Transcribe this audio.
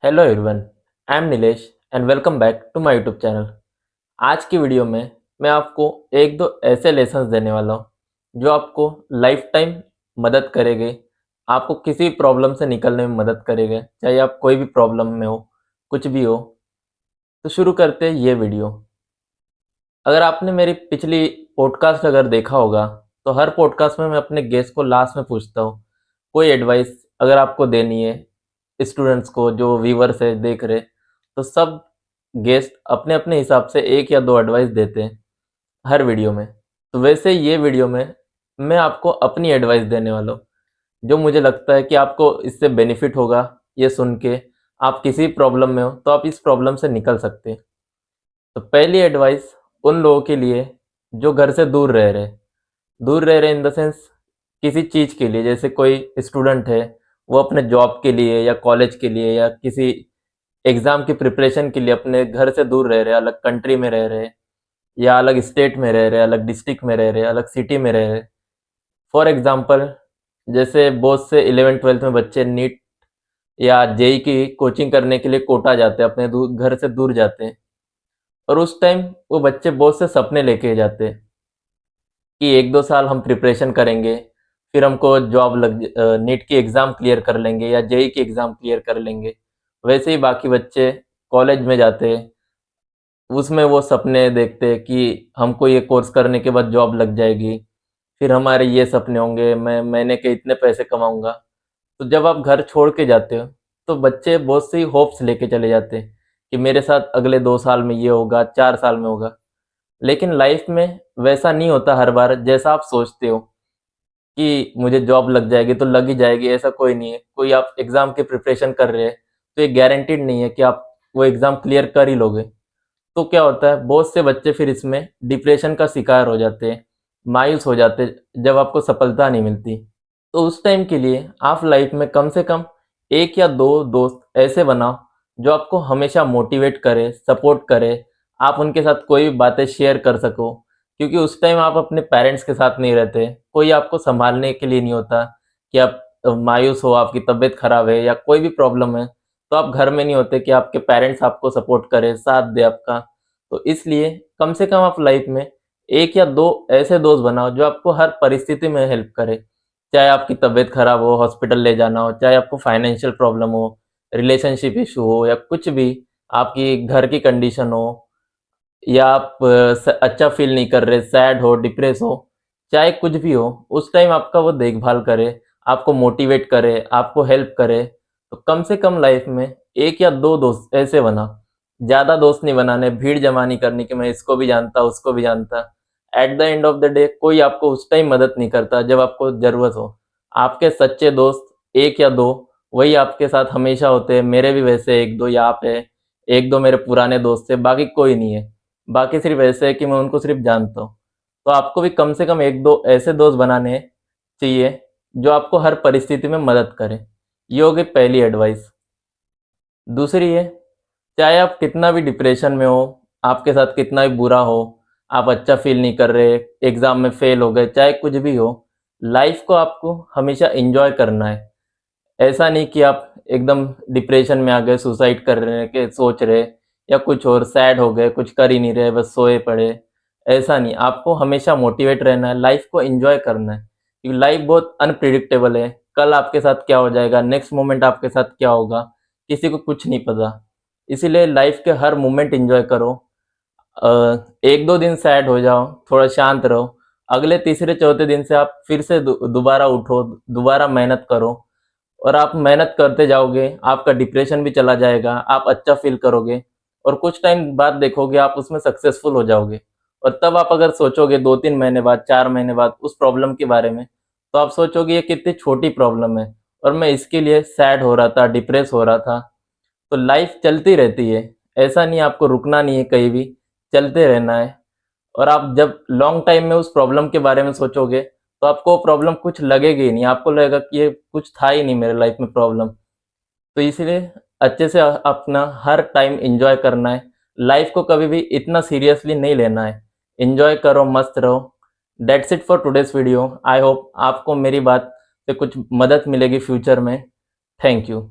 Hello everyone, I am Nilesh and welcome back to my YouTube channel. आज की video में मैं आपको एक दो ऐसे लेसन्स देने वाला हूँ जो आपको लाइफ टाइम मदद करेंगे, आपको किसी प्रॉब्लम से निकलने में मदद करेंगे, चाहे आप कोई भी प्रॉब्लम में हो, कुछ भी हो। तो शुरू करते हैं ये वीडियो। अगर आपने मेरी पिछली पॉडकास्ट अगर देखा होगा, तो हर पॉडकास्ट में मैं अपने गेस्ट को लास्ट में पूछता हूँ कोई एडवाइस अगर आपको देनी है स्टूडेंट्स को, जो व्यूअर्स है देख रहे, तो सब गेस्ट अपने अपने हिसाब से एक या दो एडवाइस देते हैं हर वीडियो में। तो वैसे ये वीडियो में मैं आपको अपनी एडवाइस देने वाला हूँ, जो मुझे लगता है कि आपको इससे बेनिफिट होगा। ये सुन के आप किसी प्रॉब्लम में हो तो आप इस प्रॉब्लम से निकल सकते हैं। तो पहली एडवाइस उन लोगों के लिए जो घर से दूर रह रहे इन द सेंस किसी चीज़ के लिए, जैसे कोई स्टूडेंट है, वो अपने जॉब के लिए या कॉलेज के लिए या किसी एग्ज़ाम की प्रिपरेशन के लिए अपने घर से दूर रह रहे हैं, अलग कंट्री में रह रहे हैं या अलग स्टेट में रह रहे हैं, अलग डिस्ट्रिक्ट में रह रहे हैं, अलग सिटी में रह रहे हैं। फॉर एग्ज़ाम्पल, जैसे बहुत से 11th-12th में बच्चे नीट या जेईई की कोचिंग करने के लिए कोटा जाते हैं, अपने घर से दूर जाते हैं, और उस टाइम वो बच्चे बहुत से सपने लेके जाते हैं कि 1-2 साल हम प्रिपरेशन करेंगे, फिर हमको जॉब नीट की एग्ज़ाम क्लियर कर लेंगे या जेईई की एग्ज़ाम क्लियर कर लेंगे। वैसे ही बाकी बच्चे कॉलेज में जाते हैं, उसमें वो सपने देखते हैं कि हमको ये कोर्स करने के बाद जॉब लग जाएगी, फिर हमारे ये सपने होंगे, मैं महीने के इतने पैसे कमाऊँगा। तो जब आप घर छोड़ के जाते हो, तो बच्चे बहुत सी होप्स लेके चले जाते हैं कि मेरे साथ अगले 2 साल में ये होगा, 4 साल में होगा। लेकिन लाइफ में वैसा नहीं होता हर बार जैसा आप सोचते हो कि मुझे जॉब लग जाएगी तो लग ही जाएगी, ऐसा कोई नहीं है। कोई आप एग्ज़ाम की प्रिपरेशन कर रहे हैं, तो ये गारंटीड नहीं है कि आप वो एग्ज़ाम क्लियर कर ही लोगे। तो क्या होता है, बहुत से बच्चे फिर इसमें डिप्रेशन का शिकार हो जाते हैं, मायूस हो जाते हैं जब आपको सफलता नहीं मिलती। तो उस टाइम के लिए आप लाइफ में कम से कम 1 या 2 दोस्त ऐसे बनाओ जो आपको हमेशा मोटिवेट करे, सपोर्ट करे, आप उनके साथ कोई भी बातें शेयर कर सको। क्योंकि उस टाइम आप अपने पेरेंट्स के साथ नहीं रहते, कोई आपको सँभालने के लिए नहीं होता कि आप मायूस हो, आपकी तबीयत खराब है या कोई भी प्रॉब्लम है, तो आप घर में नहीं होते कि आपके पेरेंट्स आपको सपोर्ट करें, साथ दें आपका। तो इसलिए कम से कम आप लाइफ में 1 या 2 ऐसे दोस्त बनाओ जो आपको हर परिस्थिति में हेल्प करें। चाहे आपकी तबीयत खराब हो, हॉस्पिटल ले जाना हो, चाहे आपको फाइनेंशियल प्रॉब्लम हो, रिलेशनशिप इश्यू हो या कुछ भी, आपकी घर की कंडीशन हो या आप अच्छा फ़ील नहीं कर रहे, सैड हो, डिप्रेस हो, चाहे कुछ भी हो, उस टाइम आपका वो देखभाल करे, आपको मोटिवेट करे, आपको हेल्प करे। तो कम से कम लाइफ़ में 1 या 2 दोस्त ऐसे बनाओ। ज़्यादा दोस्त नहीं बनाने, भीड़ जमा नहीं करनी कि मैं इसको भी जानता, उसको भी जानता। At the end of the day कोई आपको उस टाइम मदद नहीं करता जब आपको ज़रूरत हो। आपके सच्चे दोस्त 1 या 2 वही आपके साथ हमेशा होते हैं। मेरे भी वैसे 1-2 यहाँ पे 1-2 मेरे पुराने दोस्त हैं, बाकी कोई नहीं है। बाकी सिर्फ़ ऐसे है कि मैं उनको सिर्फ़ जानता हूँ। तो आपको भी कम से कम 1-2 ऐसे दोस्त बनाने चाहिए, जो आपको हर परिस्थिति में मदद करें। ये हो गई पहली एडवाइस। दूसरी है, चाहे आप कितना भी डिप्रेशन में हो, आपके साथ कितना भी बुरा हो, आप अच्छा फ़ील नहीं कर रहे, एग्ज़ाम में फ़ेल हो गए, चाहे कुछ भी हो, लाइफ़ को आपको हमेशा एन्जॉय करना है। ऐसा नहीं कि आप एकदम डिप्रेशन में आ गए, सुसाइड कर रहे के सोच रहे या कुछ और सैड हो गए, कुछ कर ही नहीं रहे, बस सोए पड़े। ऐसा नहीं, आपको हमेशा मोटिवेट रहना है, लाइफ़ को एन्जॉय करना है। क्योंकि लाइफ़ बहुत अनप्रेडिक्टेबल है, कल आपके साथ क्या हो जाएगा, नेक्स्ट मोमेंट आपके साथ क्या होगा, किसी को कुछ नहीं पता। इसीलिए लाइफ़ के हर मोमेंट एन्जॉय करो। 1-2 दिन सैड हो जाओ, थोड़ा शांत रहो, अगले तीसरे-चौथे दिन से आप फिर से दोबारा उठो, दोबारा मेहनत करो। और आप मेहनत करते जाओगे, आपका डिप्रेशन भी चला जाएगा, आप अच्छा फ़ील करोगे और कुछ टाइम बाद देखोगे आप उसमें सक्सेसफुल हो जाओगे। और तब आप अगर सोचोगे 2-3 महीने बाद, 4 महीने बाद उस प्रॉब्लम के बारे में, तो आप सोचोगे ये कितनी छोटी प्रॉब्लम है और मैं इसके लिए सैड हो रहा था, डिप्रेस हो रहा था। तो लाइफ़ चलती रहती है, ऐसा नहीं है आपको रुकना नहीं है कहीं भी, चलते रहना है। और आप जब लॉन्ग टाइम में उस प्रॉब्लम के बारे में सोचोगे, तो आपको वो प्रॉब्लम कुछ लगेगी ही नहीं, आपको लगेगा कि ये कुछ था ही नहीं मेरे लाइफ में प्रॉब्लम। तो इसलिए अच्छे से अपना हर टाइम एन्जॉय करना है, लाइफ को कभी भी इतना सीरियसली नहीं लेना है। एन्जॉय करो, मस्त रहो। That's it for today's video. I hope आपको मेरी बात से कुछ मदद मिलेगी फ्यूचर में। Thank you.